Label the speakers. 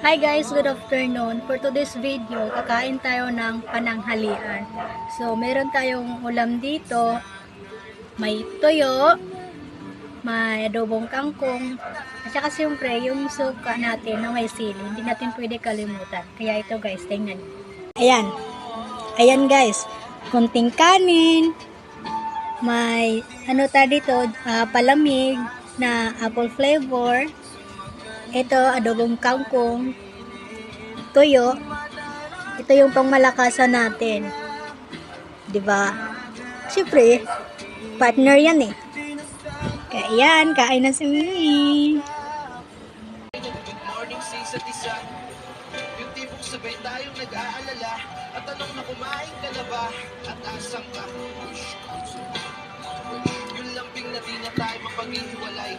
Speaker 1: Hi guys, good afternoon. For today's video, kakain tayo ng pananghalian. So, meron tayong ulam dito. May toyo, may adobong kangkong, at saka siyempre yung suka natin na may sili. Hindi natin pwede kalimutan. Kaya ito guys, tingnan nyo. Ayan. Ayan guys. Kunting kanin. May ano tayo dito, palamig na apple flavor. Ito, adobong kangkong. Toyo. Ito yung pangmalakasan natin. 'Di ba? Siyempre, partner yan eh. Kaya yan, kain na si Mimi.
Speaker 2: Good morning sa isa't isa. Yung tipong sabay tayong nag-aalala. At tanong na kumain ka na ba? At asang ka? Yung lambing na di na tayo mapaghihiwalay.